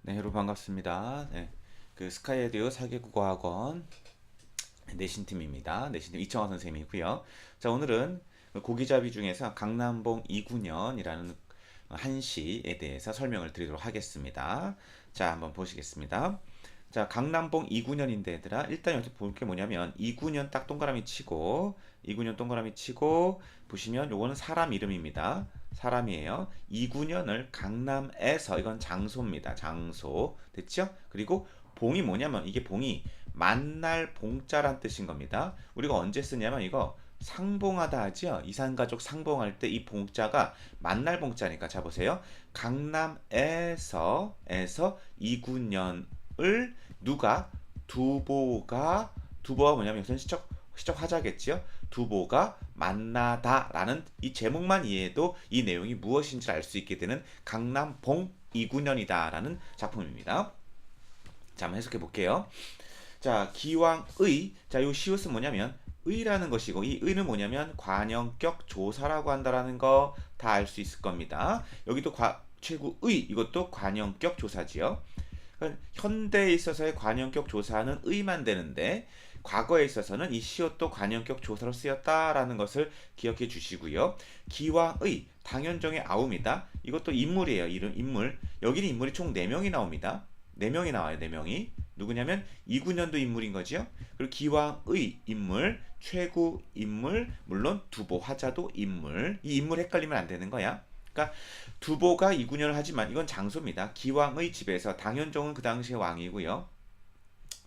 네, 여러분 반갑습니다. 네, 그 스카이에듀 사계국어학원 내신팀입니다. 내신팀 이청화 선생님이고요. 자, 오늘은 그 고기잡이 중에서 강남봉 이구년이라는 한시에 대해서 설명을 드리도록 하겠습니다. 자, 한번 보시겠습니다. 자, 강남봉 이구년인데 얘들아, 일단 여기서 볼 게 뭐냐면 이구년 딱 동그라미 치고 이구년 동그라미 치고 보시면 요거는 사람 이름입니다. 사람이에요. 이구년을 강남에서, 이건 장소입니다. 장소. 됐죠? 그리고 봉이 뭐냐면, 이게 봉이 만날 봉자란 뜻인 겁니다. 우리가 언제 쓰냐면 이거 상봉하다 하죠. 이산가족 상봉할 때 이 봉자가 만날 봉자니까. 자, 보세요. 강남에서 이구년을 누가, 두보가 뭐냐면 이것은 시적 화자겠지요. 두보가 만나다라는 이 제목만 이해해도 이 내용이 무엇인지 알 수 있게 되는 강남봉 이구년이다라는 작품입니다. 자, 한번 해석해 볼게요. 자, 기왕의, 자, 요 시옷은 뭐냐면 의라는 것이고, 이 의는 뭐냐면 관형격 조사라고 한다라는 거 다 알 수 있을 겁니다. 여기도 최구의, 이것도 관형격 조사지요. 그러니까 현대에 있어서의 관형격 조사는 의만 되는데, 과거에 있어서는 이 시옷도 관형격 조사로 쓰였다라는 것을 기억해 주시고요. 기왕의, 당현종의 아우입니다. 이것도 인물이에요. 이름 인물. 여기는 인물이 총 4명이 나옵니다. 4명이 나와요. 4명이. 누구냐면 이구년도 인물인 거지요. 그리고 기왕의 인물, 최구 인물, 물론 두보 화자도 인물. 이 인물 헷갈리면 안 되는 거야. 그러니까 두보가 이구년을 하지만 이건 장소입니다. 기왕의 집에서, 당현종은 그 당시의 왕이고요.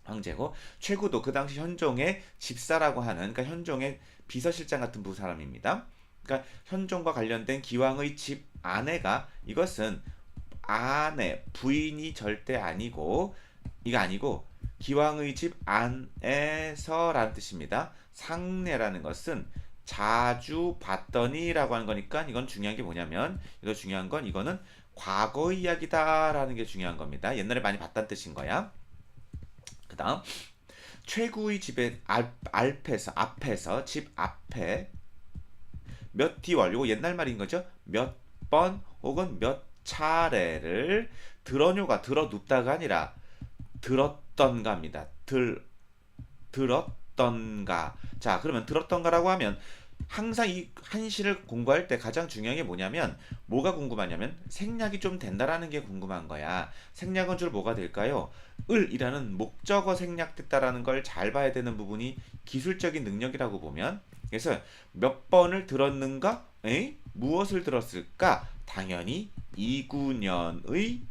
황제고, 최구도 그 당시 현종의 집사라고 하는, 그러니까 현종의 비서실장 같은 사람입니다. 그러니까 현종과 관련된 기왕의 집 아내가, 이것은 아내, 부인이 절대 아니고, 이거 아니고 기왕의 집 안에서라는 뜻입니다. 상례라는 것은 자주 봤더니라고 하는 거니까, 이건 중요한 게 뭐냐면, 이거 중요한 건 이거는 과거 이야기다라는 게 중요한 겁니다. 옛날에 많이 봤다는 뜻인 거야. 그 다음, 최구의 집에 앞에서 집 앞에 몇 디월, 이거 옛날 말인 거죠. 몇 번 혹은 몇 차례를 들어뇨가, 들어눕다가 아니라 들었던가입니다. 들었던가. 자, 그러면 들었던가라고 하면 항상 이 한시를 공부할 때 가장 중요한 게 뭐냐면, 뭐가 궁금하냐면 생략이 좀 된다라는 게 궁금한 거야. 생략은 주로 뭐가 될까요? 을이라는 목적어 생략됐다라는 걸 잘 봐야 되는 부분이 기술적인 능력이라고 보면, 그래서 몇 번을 들었는가? 무엇을 들었을까? 당연히 이구년의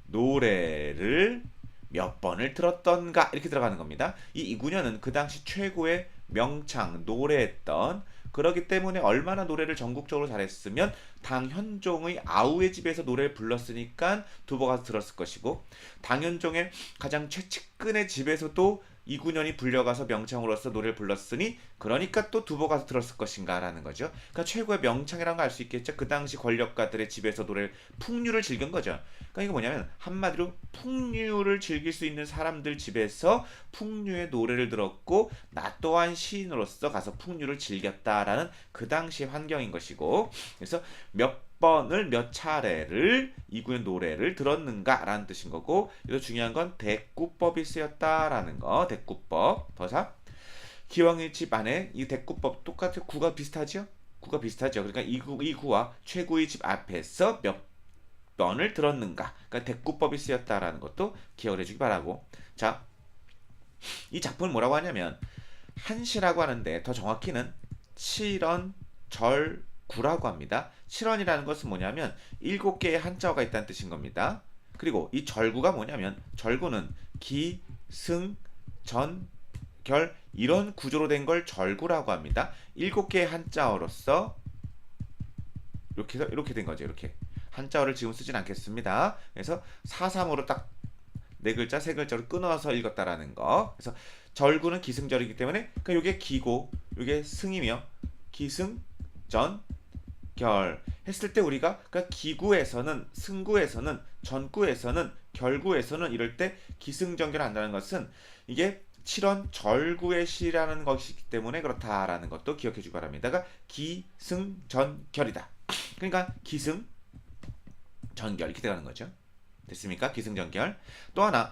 노래를 몇 번을 들었던가, 이렇게 들어가는 겁니다. 이 이구년은 그 당시 최고의 명창, 노래했던, 그러기 때문에 얼마나 노래를 전국적으로 잘했으면 당현종의 아우의 집에서 노래를 불렀으니까 두보 가서 들었을 것이고, 당현종의 가장 최측근의 집에서도 이구년이 불려가서 명창으로서 노래를 불렀으니 그러니까 또 두보 가서 들었을 것인가라는 거죠. 그러니까 최고의 명창이라는 걸 알 수 있겠죠. 그 당시 권력가들의 집에서 노래를, 풍류를 즐긴 거죠. 그러니까 이게 뭐냐면 한마디로 풍류를 즐길 수 있는 사람들 집에서 풍류의 노래를 들었고, 나 또한 시인으로서 가서 풍류를 즐겼다라는 그 당시 환경인 것이고, 그래서 몇 번을, 몇 차례를 이구의 노래를 들었는가라는 뜻인 거고, 여기서 중요한 건 대꾸법이 쓰였다라는 거. 대꾸법. 더사 기왕의 집 안에 이 대꾸법 똑같은 구가 비슷하죠? 구가 비슷하죠. 그러니까 이 구와 최구의 집 앞에서 몇 번을 들었는가. 그러니까 대꾸법이 쓰였다라는 것도 기억을 해주기 바라고. 자, 이 작품을 뭐라고 하냐면 한시라고 하는데, 더 정확히는 칠언절구라고 합니다. 칠언이라는 것은 뭐냐면 7개의 한자어가 있다는 뜻인 겁니다. 그리고 이 절구가 뭐냐면, 절구는 기, 승, 전, 결, 이런 구조로 된 걸 절구라고 합니다. 7개의 한자어로서 이렇게 된 거죠. 이렇게 한자어를 지금 쓰진 않겠습니다. 그래서 사삼으로 딱 네 글자, 세 글자로 끊어서 읽었다라는 거. 그래서 절구는 기승절이기 때문에, 그러니까 이게 기고, 이게 승이며, 기승, 전, 결 했을 때 우리가, 그러니까 기구에서는, 승구에서는, 전구에서는, 결구에서는 이럴 때 기승전결을 한다는 것은 이게 칠원 절구의 시라는 것이기 때문에 그렇다라는 것도 기억해 주기 바랍니다. 그러니까 기승전결이다. 그러니까 기승, 전결 이렇게 되는 거죠. 됐습니까? 기승전결. 또 하나,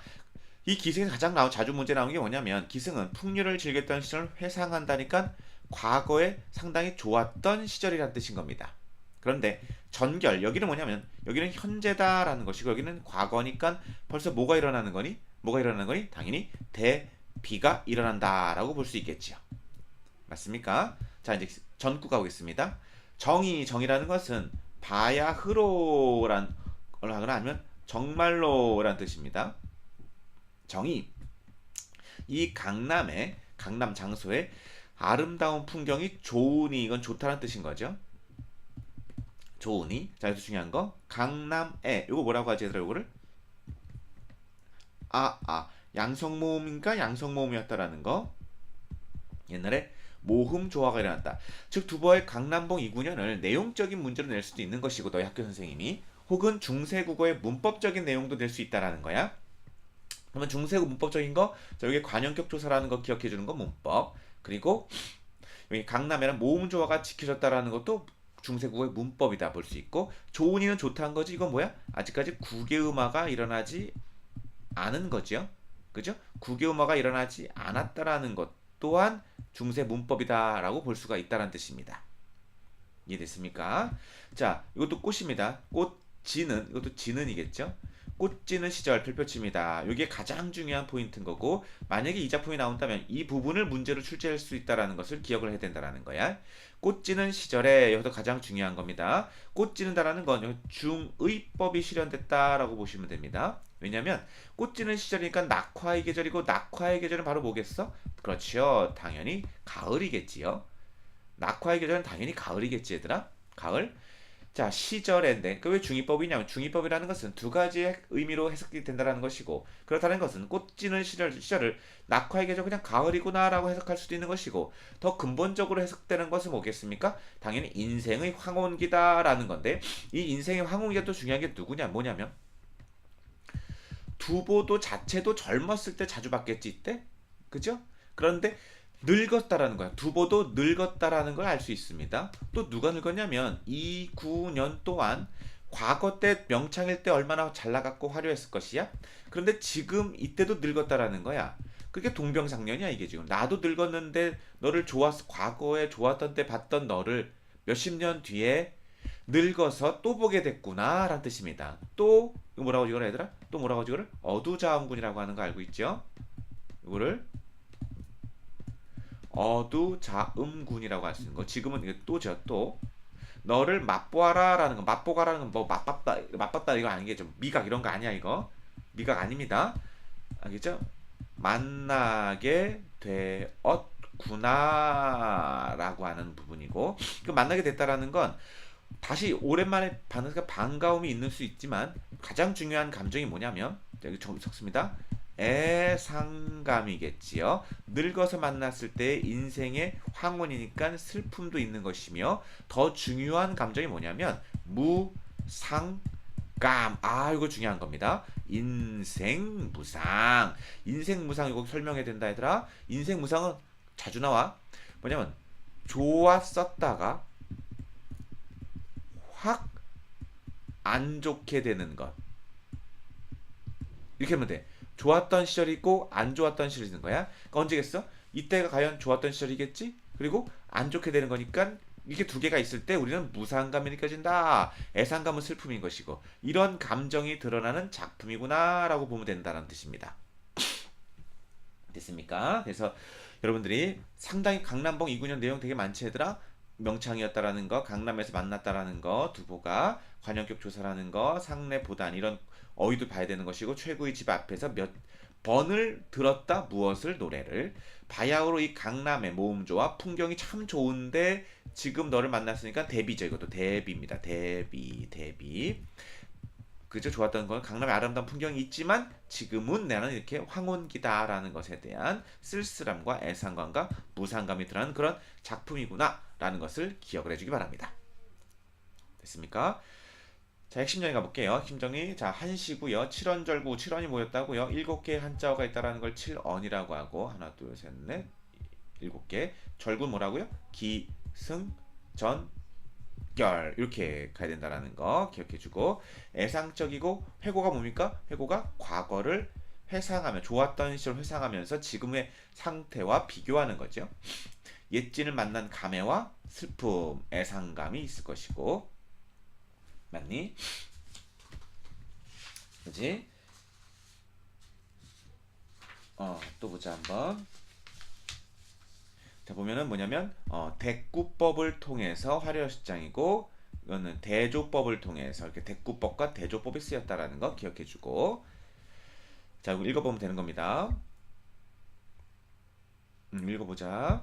이 기승에서 가장 자주 문제 나오는 게 뭐냐면 기승은 풍류를 즐겼던 시절을 회상한다니까 과거에 상당히 좋았던 시절이라는 뜻인 겁니다. 그런데 전결, 여기는 뭐냐면 여기는 현재다라는 것이고 여기는 과거니까 벌써 뭐가 일어나는 거니? 뭐가 일어나는 거니? 당연히 대비가 일어난다라고 볼 수 있겠지요. 맞습니까? 자, 이제 전구 가보겠습니다. 정이라는 것은 바야흐로란 걸 하거나 아니면 정말로란 뜻입니다. 정이, 이 강남 장소에 아름다운 풍경이 좋으니, 이건 좋다는 뜻인 거죠. 좋으니. 자, 여기서 중요한 거 강남에, 이거 뭐라고 하지 얘들아? 이거를 양성모음인가 양성모음이었다라는 거. 옛날에 모흠 조화가 일어났다. 즉 두보의 강남봉 2구년을 내용적인 문제로 낼 수도 있는 것이고 너희 학교 선생님이, 혹은 중세국어의 문법적인 내용도 낼 수 있다라는 거야. 그러면 중세국 문법적인 거, 자, 여기 관형격 조사라는 거 기억해 주는 거 문법. 그리고 여기 강남에는 모음 조화가 지켜졌다라는 것도 중세국어의 문법이다 볼 수 있고, 좋으니는 좋다는 거지. 이건 뭐야? 아직까지 국외음화가 일어나지 않은 거죠. 그죠? 국외음화가 일어나지 않았다라는 것 또한 중세 문법이다라고 볼 수가 있다는 뜻입니다. 이해됐습니까? 자, 이것도 꽃입니다. 꽃지는, 이것도 지는이겠죠? 꽃지는 시절 별표치입니다. 이게 가장 중요한 포인트인 거고, 만약에 이 작품이 나온다면 이 부분을 문제로 출제할 수 있다는 것을 기억을 해야 된다는 거야. 꽃지는 시절에, 여기서 가장 중요한 겁니다. 꽃지는다라는 건 중의법이 실현됐다라고 보시면 됩니다. 왜냐면 꽃지는 시절이니까 낙화의 계절이고, 낙화의 계절은 바로 뭐겠어? 그렇죠. 당연히 가을이겠지요. 낙화의 계절은 당연히 가을이겠지 얘들아. 가을. 자, 시절인데 그 왜 중의법이냐면 중의법이라는 것은 두 가지의 의미로 해석이 된다는 것이고, 그렇다는 것은 꽃지는 시절을 낙화의 계절 그냥 가을이구나라고 해석할 수도 있는 것이고, 더 근본적으로 해석되는 것은 뭐겠습니까? 당연히 인생의 황혼기다라는 건데, 이 인생의 황혼기가 또 중요한 게 뭐냐면 두보도 자체도 젊었을 때 자주 봤겠지 이때, 그죠? 그런데 늙었다라는 거야. 두보도 늙었다라는 걸 알 수 있습니다. 또 누가 늙었냐면 2구년 또한 과거 때 명창일 때 얼마나 잘 나갔고 화려했을 것이야. 그런데 지금 이때도 늙었다라는 거야. 그게 동병상련이야 이게. 지금 나도 늙었는데 너를 과거에 좋았던 때 봤던 너를 몇십 년 뒤에 늙어서 또 보게 됐구나 라는 뜻입니다. 또 이거 뭐라고 하지 이걸 얘들아? 또 뭐라고 하지 이거를? 어두자음군이라고 하는 거 알고 있죠? 이거를 어두자음군이라고 할 수 있는 거. 지금은 이게 또죠. 또 너를 맛보아라라는 거. 맛보가라는 건 뭐 맛봤다 이거 아니겠죠. 미각 이런 거 아니야 이거. 미각 아닙니다. 알겠죠? 만나게 되었구나라고 하는 부분이고, 그 만나게 됐다라는 건 다시 오랜만에 반응과 반가움이 있는 수 있지만 가장 중요한 감정이 뭐냐면 여기 적습니다. 애상감이겠지요. 늙어서 만났을 때 인생의 황혼이니까 슬픔도 있는 것이며, 더 중요한 감정이 뭐냐면 무상감. 이거 중요한 겁니다. 인생무상. 인생무상 이거 설명해야 된다 얘들아. 인생무상은 자주 나와. 뭐냐면 좋았었다가 확 안 좋게 되는 것. 이렇게 하면 돼. 좋았던 시절이 있고 안 좋았던 시절이 있는 거야. 그러니까 언제겠어? 이때가 과연 좋았던 시절이겠지? 그리고 안 좋게 되는 거니까 이게 두 개가 있을 때 우리는 무상감이 느껴진다. 애상감은 슬픔인 것이고, 이런 감정이 드러나는 작품이구나라고 보면 된다는 뜻입니다. 됐습니까? 그래서 여러분들이 상당히 강남봉 2구년 내용 되게 많지 얘들아. 명창이었다라는 거, 강남에서 만났다라는 거, 두보가 관형격 조사라는 거, 상례 보단 이런 어휘도 봐야 되는 것이고, 최고의 집 앞에서 몇 번을 들었다 무엇을 노래를. 바야흐로 이 강남의 모음조와 풍경이 참 좋은데 지금 너를 만났으니까 대비죠. 이것도 대비입니다. 대비. 그저 좋았던 건 강남의 아름다운 풍경이 있지만 지금은 나는 이렇게 황혼기다라는 것에 대한 쓸쓸함과 애상감과 무상감이 드러나는 그런 작품이구나 라는 것을 기억을 해주기 바랍니다. 됐습니까? 자, 핵심 정의 가볼게요. 핵심 정의. 자, 한시고요. 7원절구 7원이 모였다고요. 7개의 한자어가 있다라는 걸 7언이라고 하고, 하나 둘 셋 넷 7개. 절구 뭐라고요? 기승전결. 식결 이렇게 가야 된다라는 거 기억해주고 애상적이고 회고가 뭡니까? 회고가 과거를 회상하며 좋았던 시절 회상하면서 지금의 상태와 비교하는 거죠. 옛진을 만난 감회와 슬픔, 애상감이 있을 것이고 맞니? 그지? 또 보자 한번. 자 보면은 뭐냐면 대꾸법을 통해서 화려시장이고 이거는 대조법을 통해서 이렇게 대꾸법과 대조법이 쓰였다라는 거 기억해주고 자 읽어보면 되는 겁니다. 읽어보자.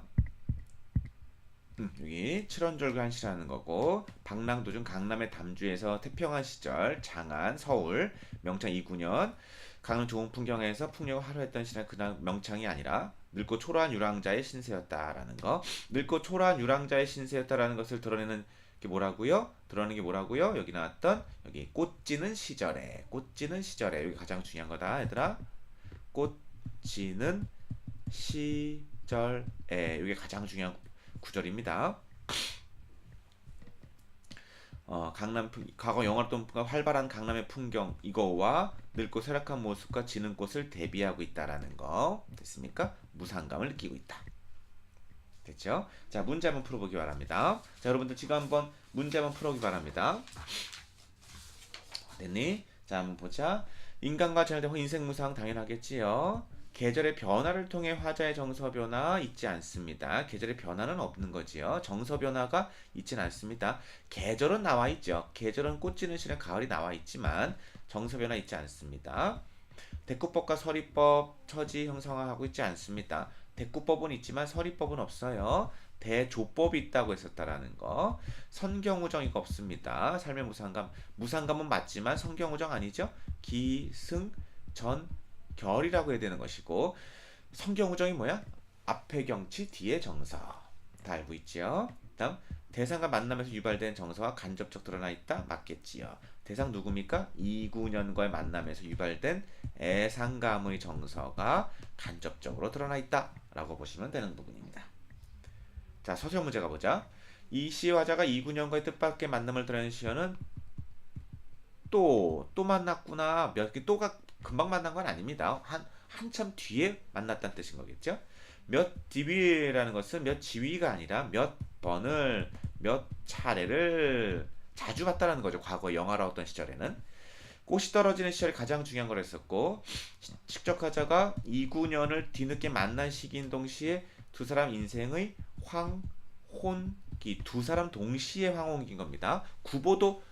여기 칠원절구 한시라는 거고 방랑도중 강남의 담주에서 태평한 시절 장안 서울 명창 2구년 강은 좋은 풍경에서 풍력을 화려했던 시절 그날 명창이 아니라 늙고 초라한 유랑자의 신세였다라는 거. 늙고 초라한 유랑자의 신세였다라는 것을 드러내는 게 뭐라고요? 드러내는 게 뭐라고요? 여기 나왔던 여기 꽃지는 시절에 꽃지는 시절에 여기 가장 중요한 거다 얘들아. 꽃지는 시절에 이게 가장 중요한 구절입니다. 과거 영화로던 활발한 강남의 풍경 이거와 늙고 쇠락한 모습과 지는 꽃을 대비하고 있다라는 거 됐습니까? 무상감을 느끼고 있다. 됐죠? 자 문제 한번 풀어보기 바랍니다. 자 여러분들 지금 한번 문제 한번 풀어보기 바랍니다. 됐니? 자 한번 보자. 인간과 관련된 인생 무상 당연하겠지요. 계절의 변화를 통해 화자의 정서 변화 있지 않습니다. 계절의 변화는 없는 거지요. 정서 변화가 있진 않습니다. 계절은 나와 있죠. 계절은 꽃 지는 시즌 가을이 나와 있지만 정서 변화 있지 않습니다. 대꾸법과 서리법 처지 형성하고 있지 않습니다. 대꾸법은 있지만 서리법은 없어요. 대조법이 있다고 했었다라는 거. 선경우정이가 없습니다. 삶의 무상감. 무상감은 맞지만 선경우정 아니죠. 기승 전 결이라고 해야 되는 것이고 성경우정이 뭐야? 앞에 경치 뒤에 정서 다 알고 있지요. 다음 대상과 만남에서 유발된 정서와 간접적 드러나 있다 맞겠지요. 대상 누굽니까? 이구년과의 만남에서 유발된 애상감의 정서가 간접적으로 드러나 있다 라고 보시면 되는 부분입니다. 자 서술 문제 가보자. 이 시의 화자가 이구년과의 뜻밖의 만남을 드러내는 시어는 또 만났구나 몇 개 또가 금방 만난 건 아닙니다. 한참 뒤에 만났다는 뜻인 거겠죠. 몇 지위라는 것은 몇 지위가 아니라 몇 번을 몇 차례를 자주 봤다는 거죠. 과거 영화라웠던 시절에는 꽃이 떨어지는 시절이 가장 중요한 걸 했었고 식적화자가 2구년을 뒤늦게 만난 시기인 동시에 두 사람 인생의 황혼기 두 사람 동시에 황혼기인 겁니다. 구보도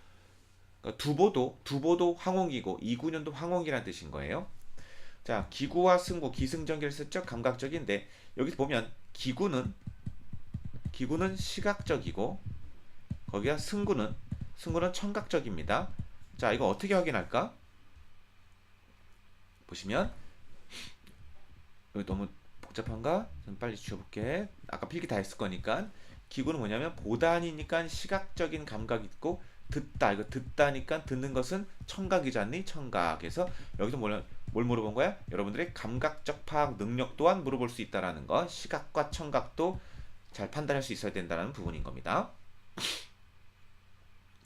두보도 황혼기고 2구년도 황혼기라는 뜻인 거예요. 자, 기구와 승구, 기승전결 슬적 감각적인데 여기서 보면 기구는 시각적이고 거기가 승구는 청각적입니다. 자, 이거 어떻게 확인할까? 보시면 여기 너무 복잡한가? 좀 빨리 지워볼게. 아까 필기 다 했을 거니까 기구는 뭐냐면 보다니니까 시각적인 감각이 있고 듣다 이거 듣다니까 듣는 것은 청각이지 않니? 청각에서 여기서 뭘 물어본 거야? 여러분들의 감각적 파악 능력 또한 물어볼 수 있다라는 거. 시각과 청각도 잘 판단할 수 있어야 된다는 부분인 겁니다.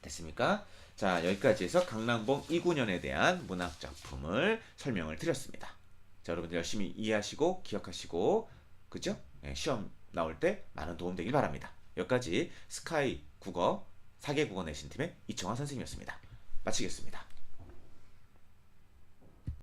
됐습니까? 자 여기까지 해서 강남봉 2구년에 대한 문학 작품을 설명을 드렸습니다. 자 여러분들 열심히 이해하시고 기억하시고 그죠? 네, 시험 나올 때 많은 도움 되길 바랍니다. 여기까지 스카이 국어 4개 국어 내신 팀의 이청환 선생님이었습니다. 마치겠습니다.